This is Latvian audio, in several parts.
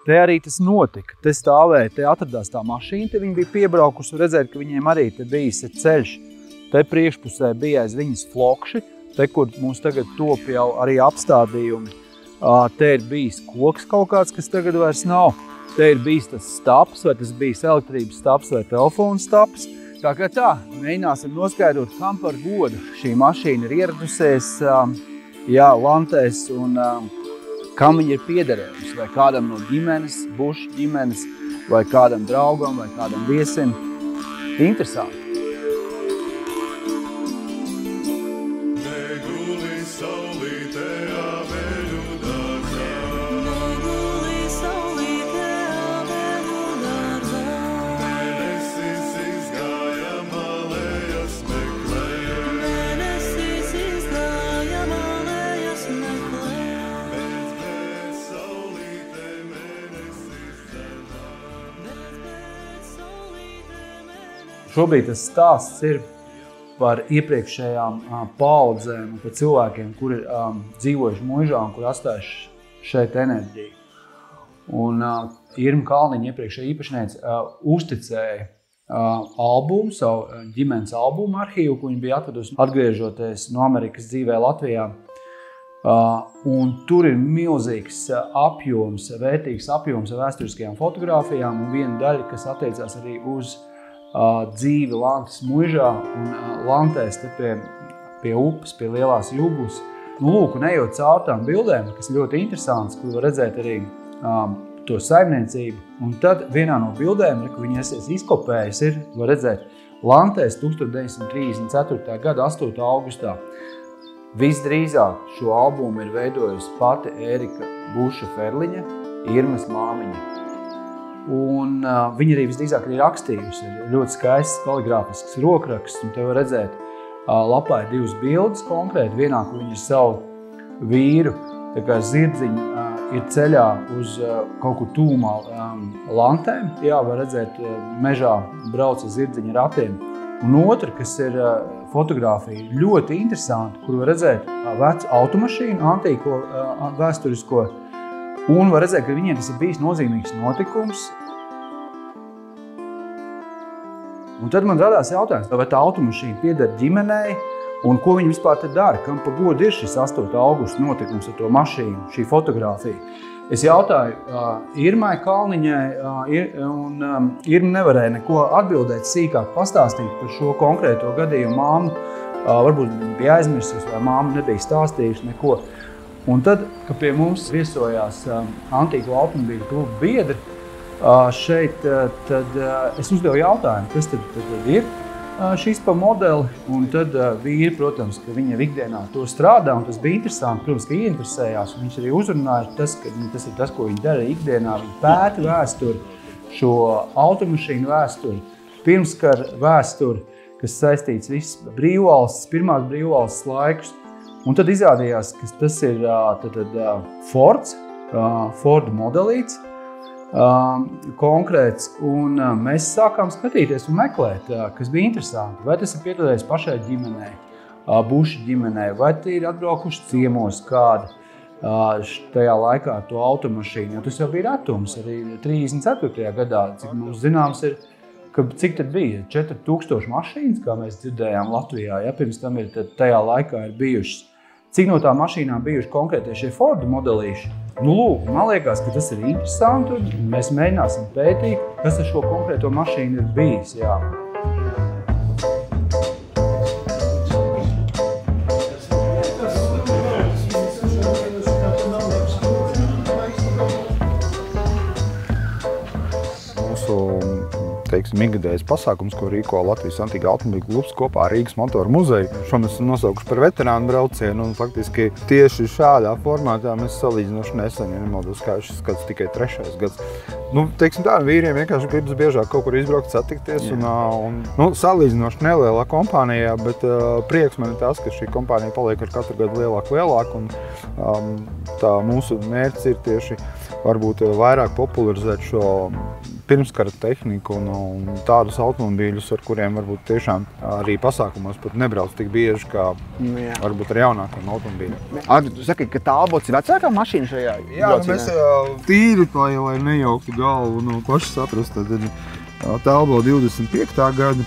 te arī tas notika. Te stāvēja, te atradās tā mašīna, te viņi bija piebraukuši, redzēt, ka viņiem arī te bijis ceļš. Te priekšpusē bija aiz viņas flokši, te, kur mums tagad top jau arī apstādījumi. Te ir bijis koks kaut kāds, kas tagad vairs nav. Te ir bijis tas staps, vai tas bijis elektrības staps vai telefona staps. Tā kā tā, mēģināsim noskaidrot, kam par godu šī mašīna ir ieradusies, Lantēs un kam viņa ir piederējusi, vai kādam no ģimenes, Buša ģimenes, vai kādam draugam, vai kādam viesim. Interesanti. Šobrīd tas stāsts ir par iepriekšējām paaudzēm un par cilvēkiem, kuri dzīvojuši muižā un kuri atstājuši šeit enerģiju. Un Irma Kalniņa iepriekšējā īpašniece uzticēja albumu, savu ģimenes albumu arhīvu, ko viņa bija atvedusi atgriežoties no Amerikas dzīvē Latvijā. Un tur ir milzīgs apjoms, vērtīgs apjoms ar vēsturiskajām fotogrāfijām un viena daļa, kas attiecās arī uz dzīvi Lantas muižā un Lantēs te pie upes, pie lielās Juglas. Nu, lūk, un ejot caur tām bildēm, kas ļoti interesants, kur var redzēt arī to saimniecību. Un tad vienā no bildēm, ko viņi esies izkopējis, ir, var redzēt, Lantēs 1934. gada 8. augustā. Visdrīzāk šo albumu ir veidojusi pati Ērika Buša Ferliņa, Irmas māmiņa. Un viņa arī visdrīzāk ir rakstījusi. Ir ļoti skaists kaligrāfisks rokraksts, un te var redzēt, lapā ir divas bildes konkrēti. Vienā, kur viņa ir savu vīru, tā kā zirdziņu, ir ceļā uz kaut kur tūmā Lantēm. Jā, var redzēt, mežā brauca zirdziņa ratiem. Un otra, kas ir fotogrāfija, ļoti interesanti, kur var redzēt vecu automašīnu, antīko, vēsturisko. Un var redzēt, ka viņiem tas ir bijis nozīmīgs notikums. Un tad man radās jautājums, vai tā automašīna pieder ģimenei un ko viņi vispār te dara, kam pa godu ir šis 8. augusta notikums ar to mašīnu, šī fotogrāfija. Es jautāju Irmai Kalniņai, un Irma nevarēja neko atbildēt sīkāk, pastāstīt par šo konkrēto gadījumu māmu. Varbūt bija aizmirsus, vai māma nebija stāstījuši neko. Un tad, kad pie mums viesojās Antīko automobīļu kluba biedri šeit, tad es uzdevu jautājumu, kas tad ir šis pa modeli. Un tad vīri, protams, ka viņa ikdienā to strādā, un tas bija interesanti, protams, ka ieinteresējās. Un viņš arī uzrunāja, ka tas ir tas, ko viņi dara ikdienā. Viņi pēta vēsturi, šo automašīnu vēsturi, pirmskara vēsturi, kas saistīts viss brīvvalsts, pirmās brīvvalsts laikus. Un tad izrādījās, ka tas ir Fords, Forda modelīts konkrēts, un mēs sākām skatīties un meklēt, kas bija interesanti. Vai tas ir piederējis pašai ģimenei, Buša ģimenei, vai tie ir atbraukuši ciemos kādi tajā laikā to automašīnu, jo tas jau bija retums arī 34. gadā, cik mums zināms ir, cik tad bija? 4000 mašīnas, kā mēs dzirdējām Latvijā, ja pirms tam ir tajā laikā ir bijušas. Cik no tā mašīnām bijuši konkrētie šie Forda modelīši? Nu, lūk, man liekas, ka tas ir interesanti, un mēs mēģināsim pētīt, kas ar šo konkrēto mašīnu ir bijis, jā. Ikgadējais pasākums, ko rīko Latvijas Antīko automobīļu klubs kopā ar Rīgas motoru muzeju. Šo mēs esam nosaukuši par veterānu braucienu, un faktiski tieši šādā formātā mēs salīdzinoši nesen, ja nemaldos, kā šis gads tikai 3. gads. Nu, teiksim tā, vīriem vienkārši gribas biežāk kaut kur izbraukt, satikties, un salīdzinoši nelielā kompānijā, bet prieks man ir tas, ka šī kompānija paliek ar katru gadu lielāk, un tā mūsu mērķis ir tieši varbūt vairāk popularizēt šo pirmskara tehniku un tādus automobīļus, ar kuriem varbūt tiešām arī pasākumos pat nebrauc tik bieži kā varbūt ar jaunākiem automobīļiem. Agri, tu saki, ka Talbots ir vecākā mašīna šajā braucienā? Mēs tīri, lai nejauktu galvu no paši saprast, tad Talbot 25. gada.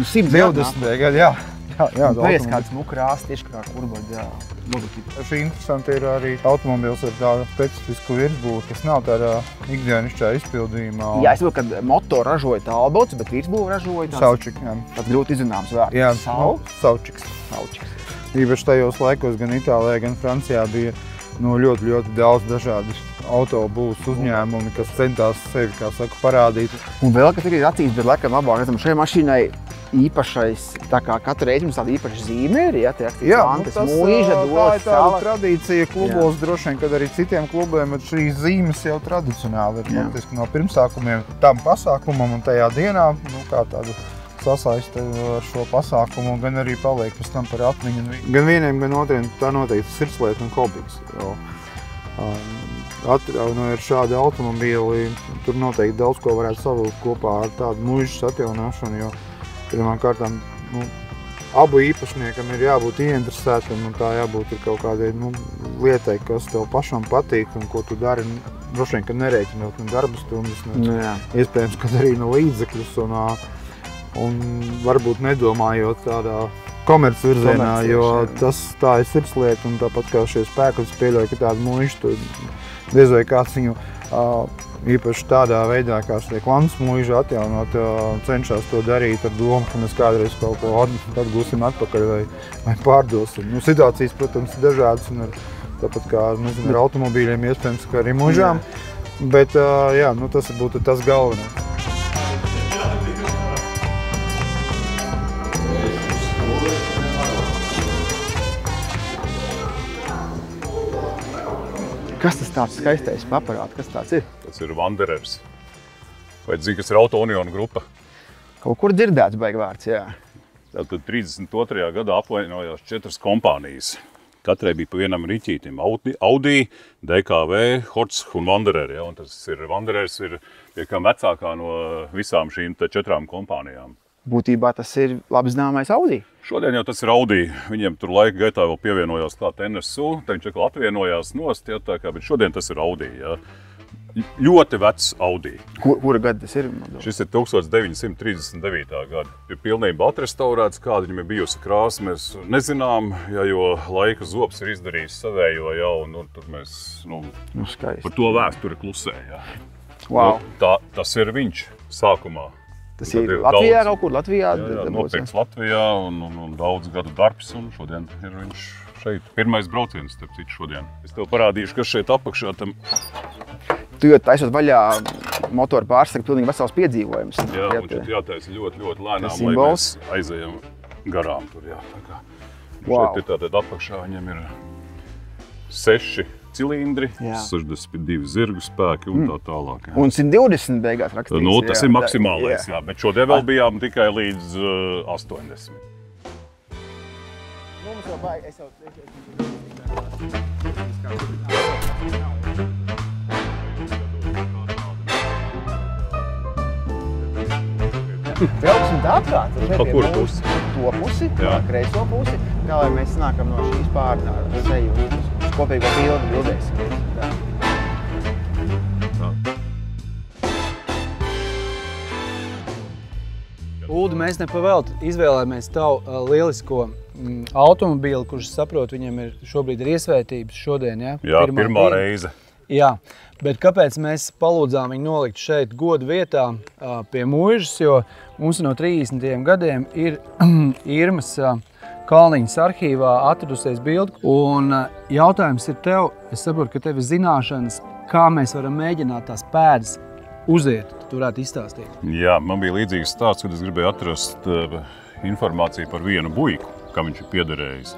120. gada, jā. Pēc kāds krāsts tieši kā kurbaģi, logotipi. Šī interesanti ir arī automobils ar tādu specifisku virsbūvi, kas nav tādā ikdienišķā izpildījumā. Jā, es saprotu, ka motoru ražoja Talbots, bet virsbūvi ražoja Saučik, jā. Tāds ļoti izrunāms vārds. Jā, Saučiks. Īpaši tajos laikos gan Itālijā, gan Francijā bija ļoti daudz dažādas autobūvas uzņēmumi, kas centās sevi, kā saka, parādīt. Un vēl, kas ir acīs, bet laikam labāk redzam, šajā mašīnai īpašais, tā kā katra reize mums tāda īpaša zīme ir, ja, tie Antes Mūža, tā ir tāda tradīcija klubos, droši vien, kad arī citiem klubiem, bet šīs zīmes jau tradicionāli ir faktiski no pirmsākumiem tam pasākumam un tajā dienā, kā tādu sasaiste ar šo pasākumu, gan arī paliek pēc tam par atmiņu. Gan vieniem, gan otriem tā noteikti sirdslieta un hobijs. Atjaunojot šādi automobīli, tur noteikti daudz ko varētu savilkt kopā ar tādu mūžas atjaunāšanu, jo pirmām kārtām abu īpašniekam ir jābūt ieinteresētam un tā jābūt ir kaut kādai lietai, kas tev pašam patīk un ko tu dari, droši vien, ka nerēķinot darba stundas, iespējams, kad arī no līdzekļus un varbūt nedomājot tādā komercvirzienā, jo tā ir sirdslieta un tāpat kā šie spēki, es pieļauju, ka tāda mūža, diez vai kāds viņu īpaši tādā veidā, kā tiek Landes mūža atjaunot, cenšas to darīt ar domu, ka mēs kādreiz kaut ko atgūsim atpakaļ vai pārdosim. Situācijas, protams, ir dažādas un tāpat kā ar automobīļiem iespējams, ka arī mūžām, bet tas būtu tas galvenais. Kas tas tāds skaistais aparāts? Kas tāds ir? Tas ir Wanderers. Vai zini, kas ir Auto Union grupa? Kaut kur dzirdēts baigi vārds, jā. Tātad 32. gadā apvienojās 4 kompānijas. Katrai bija pa vienam riķītim. Audi, DKV, Horts un Wanderer. Ja? Un tas Wanderers ir piekam vecākā no visām šīm 4 kompānijām. Būtībā tas ir labi zināmais Audi. Šodien jau tas ir Audi. Viņiem tur laika gaitā vēl pievienojās klāt NSU, te viņš atkal atvienojās nost, ja, bet šodien tas ir Audi. Ja. Ļoti vecs Audi. Kura gada tas ir? Šis ir 1939. gada. Ir pilnībā atrestaurēts, kāda viņam ir bijusi krāsa, mēs nezinām, ja, jo laika zobs ir izdarījis savējo, ja, un tur mēs par to vēsturi klusē. Ja. Wow. Tas ir viņš sākumā. Tas ir Latvijā kaut kur? Latvijā? Jā, nopirkts Latvijā un daudz gadu darbs, un šodien ir viņš šeit. Pirmais brauciens, starp citu, šodien. Es tev parādīšu, kas šeit apakšā tam. Tu jau taisot vaļā motoru pārsaka, pilnīgi vesels piedzīvojums. Jā, un šeit jātaisa ļoti lēnām, lai mēs aizejam garām tur, jā. Šeit ir tātad apakšā, viņam ir 6 cilindri, 62 zirgu spēki un tā tālāk. Jā. Un 120 beigās rakstīts. Tas ir maksimālais, jā, bet šodien vēl bijām tikai līdz 80. Mums jau baigi, es jau... Brauksim tā apkārt. Pa kuru pusi? To pusi, kreiso pusi, tā lai mēs nākam no šīs pārnā seju uz kopīgo bildēsim. Uldi, mēs nepavēlti izvēlējāmies tavu lielisko automobīli, kurš saprot, viņam šobrīd ir iesvētības šodien, ja? Jā, pirmā reize. Jā, bet kāpēc mēs palūdzām viņu nolikt šeit godu vietā pie mūžas, jo mums no 30. gadiem ir Irmas Kalniņas arhīvā atradusies bildi. Un jautājums ir tev, es saprotu, ka tev ir zināšanas, kā mēs varam mēģināt tās pēdas uziet. Tu varētu izstāstīt. Jā, man bija līdzīgs stāsts, kad es gribēju atrast informāciju par vienu buiku, kam viņš ir piederējis.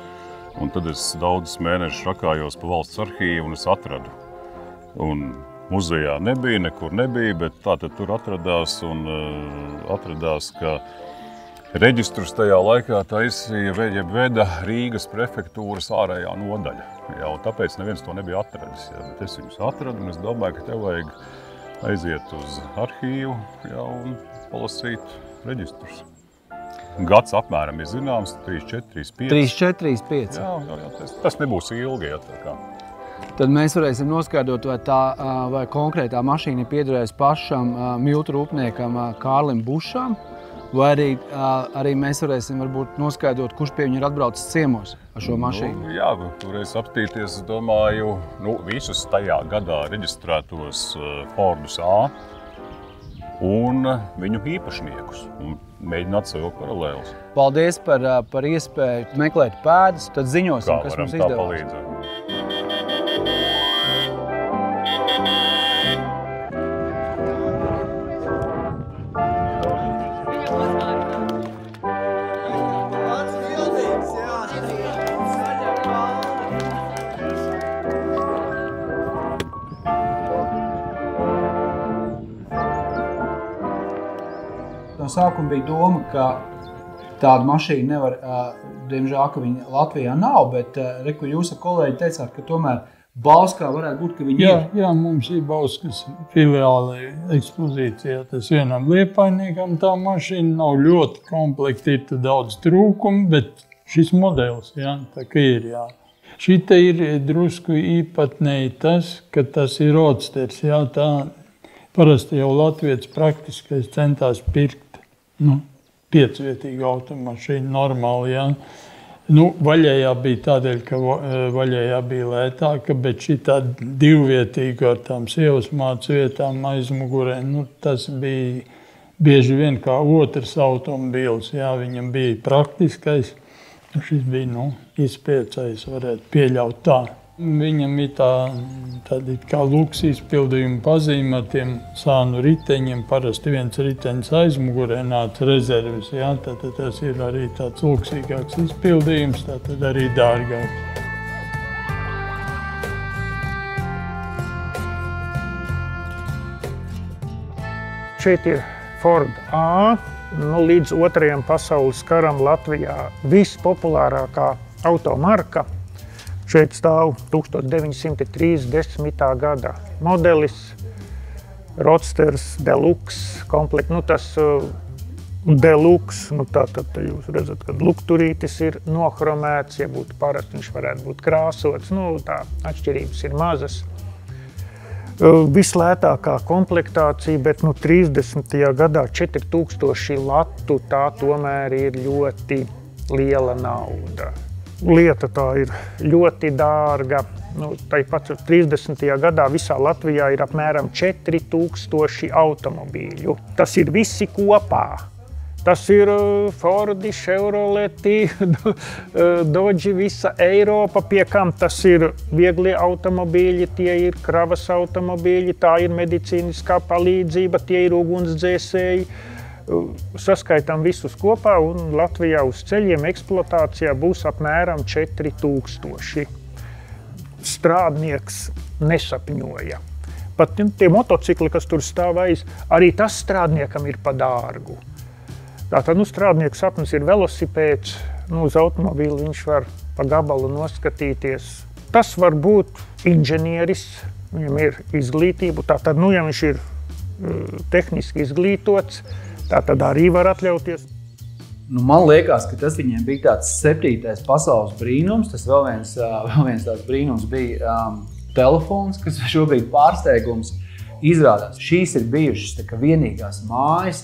Un tad es daudzus mēnešus rakājos pa valsts arhīvu un es atradu. Un muzejā nebija, nekur nebija, bet tātad tur atradās, ka reģistrus tajā laikā taisīja veda Rīgas prefektūras ārējā nodaļa. Jā, un tāpēc neviens to nebija atradis. Jā, bet es viņus atradu un es domāju, ka tev vajag aiziet uz arhīvu un palasīt reģistrus. Gads apmēram ir zināms, 3, 4, 5. 3, 4, 5. Jā, tas nebūs ilgi. Tad mēs varēsim noskaidrot, vai konkrētā mašīna piederēs pašam miltu rūpniekam Kārlim Bušam, vai arī mēs varēsim varbūt noskaidrot, kurš pie viņu ir atbraucis ciemos ar šo mašīnu. Jā, varēs apstīties, domāju, visus tajā gadā reģistrētos Fordus A un viņu īpašniekus un mēģināt savilkt paralēlus. Paldies par iespēju meklēt pēdas, tad ziņosim, kas mums izdevās. Kā varam tā palīdzēt. No sākuma bija doma, ka tāda mašīna nevar, diemžēl, ka viņa Latvijā nav, bet reku jūs ar kolēģi teicāt, ka tomēr Bauskā varētu būt, ka viņi ir. Jā, mums ir Bauskas filiāli ekspozīcijā. Tas vienam liepainiekam tā mašīna nav ļoti komplekta, ir daudz trūkumu, bet šis modelis, tā kā ir, Šita ir drusku īpatnēji tas, ka tas ir roadsters, tā parasti jau latvietis praktiskais centās pirkt. 5-vietīga automašīna normāli, vaļējā bija tādēļ, ka vaļējā bija lētāka, bet šitā 2-vietīga ar tām sievas mācu vietām aizmugurē, tas bija bieži vien kā otrs automobīls, viņam bija praktiskais, šis bija, izpiecais, varētu pieļaut tā. Viņam ir tādi kā luks izpildījuma pazīme ar tiem sānu riteņiem. Parasti viens riteņs aizmugurē nāca rezervis. Tad tas ir arī tāds luksīgāks izpildījums, tad arī dārgāks. Šeit ir Ford A. Līdz 2. pasaules karam Latvijā vispopulārākā automarka. Šeit stāv 1930. gada modelis, Roadsters Deluxe komplekt. Tas Deluxe, tātad jūs redzat, ka lukturītis ir nohromēts, ja būtu parasti, viņš varētu būt krāsots. Tā atšķirības ir mazas. Vislētākā komplektācija, bet 30. gadā 4000 latu, tā tomēr ir ļoti liela nauda. Lieta tā ir ļoti dārga. Tāpat 30. gadā visā Latvijā ir apmēram 4000 automobīļu. Tas ir visi kopā. Tas ir Fordi, Chevroleti, Dodži, visa Eiropa, pie kam tas ir vieglie automobīļi, tie ir kravas automobīļi, tā ir medicīniskā palīdzība, tie ir ugunsdzēsēji. Saskaitām visus kopā un Latvijā uz ceļiem eksploatācijā būs apmēram 4000. Strādnieks nesapņoja. Pat tie motocikli, kas tur stāv aiz, arī tas strādniekam ir pa dārgu. Tātad strādnieku sapnis ir velosipēds, uz automobīli viņš var pa gabalu noskatīties. Tas var būt inženieris, viņam ir izglītība, tātad, ja viņš ir tehniski izglītots, tātad arī var atļauties. Man liekas, ka tas viņiem bija tāds 7. pasaules brīnums. Tas vēl viens tāds brīnums bija telefons, kas šobrīd pārsteigums izrādās. Šīs ir bijušas vienīgās mājas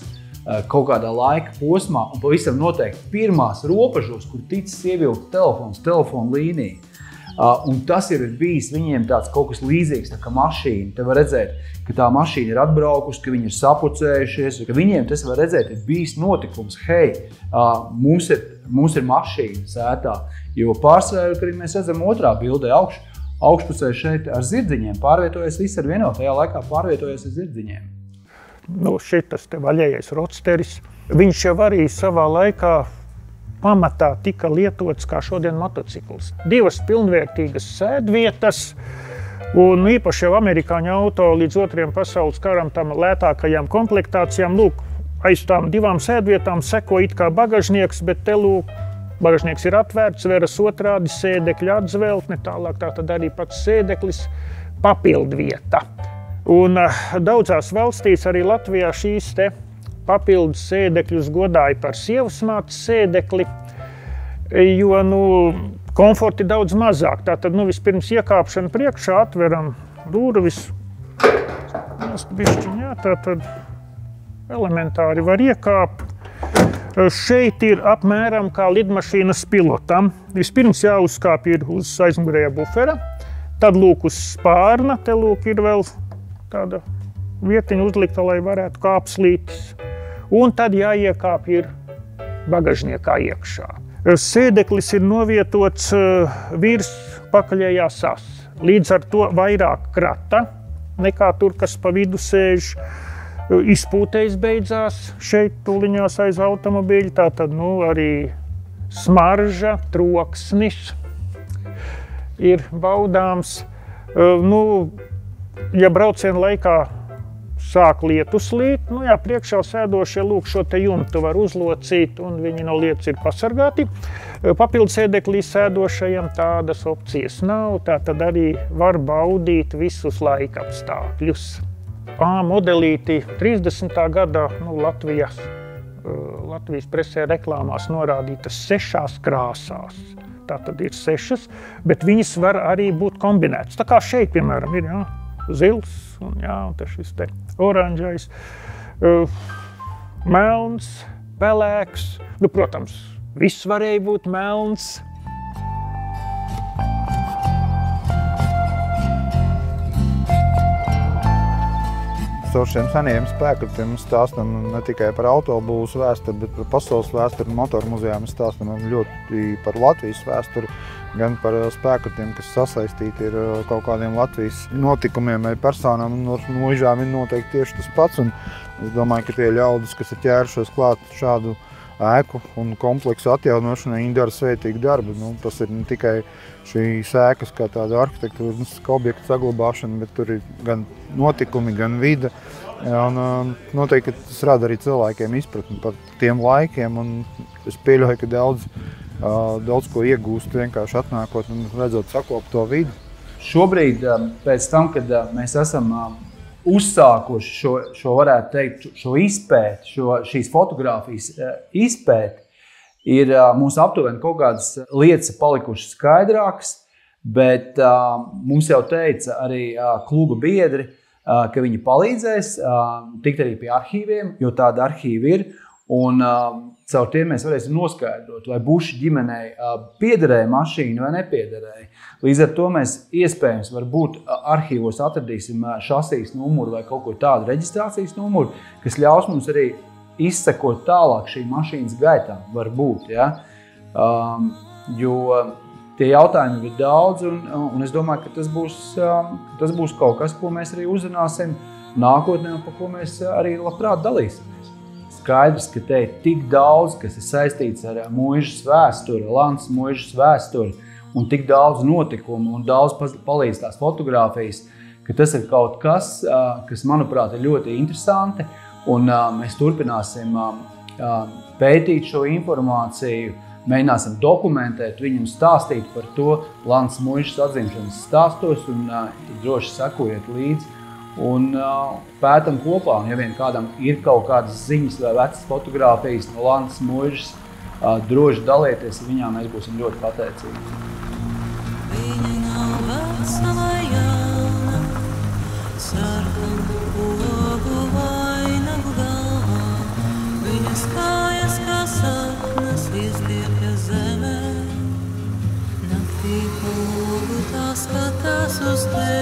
kaut kādā laika posmā un pavisam noteikti pirmās robežos, kur ticis ievilkts telefons, telefona līnija. Un tas ir bijis viņiem tāds kaut kas līdzīgs, tā kā mašīna. Te var redzēt, ka tā mašīna ir atbraukusi, ka viņi ir sapucējušies, ka viņiem tas var redzēt, ir bijis notikums. Hei, mums ir mašīna sētā, jo pārsvarā, kad mēs redzam otrā bildē augšpusē šeit ar zirdziņiem, pārvietojas viss ar vienu, tajā laikā pārvietojas ar zirdziņiem. Šitas te vaļējais Roadsteris, viņš jau arī savā laikā pamatā tika lietots kā šodien motocikls. 2 pilnvērtīgas sēdvietas, un īpaši jau amerikāņu auto līdz 2. pasaules karam tam lētākajām komplektācijām, aiz tām 2 sēdvietām seko it kā bagažnieks, bet te bagažnieks ir atvērts, veras otrādi, sēdekļa atzveltne, tālāk tā tad arī pats sēdeklis, papildvieta. Un daudzās valstīs, arī Latvijā, šīs te papildus sēdekļus godāja par sievasmātes sēdekli, jo komforti daudz mazāk. Tātad vispirms iekāpšana priekšā, atveram durvis. Tātad elementāri var iekāpt. Šeit ir apmēram kā lidmašīnas pilotam. Vispirms jāuzkāp ir uz aizmugurējā bufera, tad lūk uz spārna, te lūk ir vēl tāda vietiņa uzlikta, lai varētu kāpslītis. Un tad jāiekāp ir bagažniekā iekšā. Sēdeklis ir novietots virs pakaļējā sas. Līdz ar to vairāk krata nekā tur, kas pa vidu sēž. Izpūtējs beidzās šeit tuliņās aiz automobīļa, tātad arī smarža, troksnis ir baudāms. Ja brauciena laikā sāk lietus līt, priekšā sēdošie lūk šo te jumtu var uzlocīt un viņi no lietus ir pasargāti. Papildus sēdeklī sēdošajam tādas opcijas nav, tātad arī var baudīt visus laika apstākļus. Modelīti 30. gadā Latvijas presē reklāmās norādītas 6 krāsās. Tātad ir 6, bet viņas var arī būt kombinētas. Tā kā šeit, piemēram, ir zils un šis te oranžais, melns, pelēks. Protams, viss varēja būt melns. Caur šiem seniem spēkratiem mēs stāstam ne tikai par autobūvas vēsturi, bet par pasaules vēsturi un motoru muzejā mēs stāstam ļoti par Latvijas vēsturi, gan par spēkratiem, kas sasaistīti ir kaut kādiem Latvijas notikumiem vai personām, un no muižām ir noteikti tieši tas pats. Un es domāju, ka tie ļaudis, kas ir ķērušies klāt šādu ēku un kompleksu atjaunošanai, viņi dara sveitīgu darbu. Tas ir ne tikai šīs ēkas kā tāda arhitektūras objekta saglabāšana, bet tur ir gan notikumi, gan vide. Un noteikti tas rada arī cilvēkiem izpratni par tiem laikiem, un es pieļauju, ka daudz ko iegūst vienkārši atnākot un redzot sakopt to vidi. Šobrīd, pēc tam, kad mēs esam uzsākuši varētu teikt, šo izpēti, šīs fotogrāfijas izpēti, ir mums aptuveni kaut kādas lietas palikušas skaidrākas, bet mums jau teica arī kluba biedri, ka viņi palīdzēs tikt arī pie arhīviem, jo tāda arhīva ir, un caur tiem mēs varēsim noskaidrot, vai Buša ģimenei piederēja mašīna vai nepiederēja. Līdz ar to mēs iespējams varbūt arhīvos atradīsim šasijas numuru vai kaut ko tādu reģistrācijas numuru, kas ļaus mums arī izsekot tālāk šī mašīnas gaitā, varbūt. Ja? Jo tie jautājumi ir daudz, un es domāju, ka tas būs kaut kas, ko mēs arī uzrunāsim nākotnē, un par ko mēs arī labprāt dalīsimies. Skaidrs, ka te ir tik daudz, kas ir saistīts ar muižas vēsturi, Lantas muižas vēsturi, un tik daudz notikumu un daudz palīdz tās fotogrāfijas, ka tas ir kaut kas, kas, manuprāt, ir ļoti interesanti, un mēs turpināsim pētīt šo informāciju, mēģināsim dokumentēt, viņam stāstīt par to Lantas muižas atzimšanas stāstos, un droši sekojiet līdzi. Un pētam kopā, un ja vien kādam ir kaut kādas ziņas vai vecas fotogrāfijas no Lantas muižas, droši dalieties ar viņām, mēs būsim ļoti pateicīgi. Viņa nav veca vai jauna, sarkanu pogu vainagu galvā, viņas kājas kā sapnas iestiepja zemē, naktī pogu tā skatās uz tevi.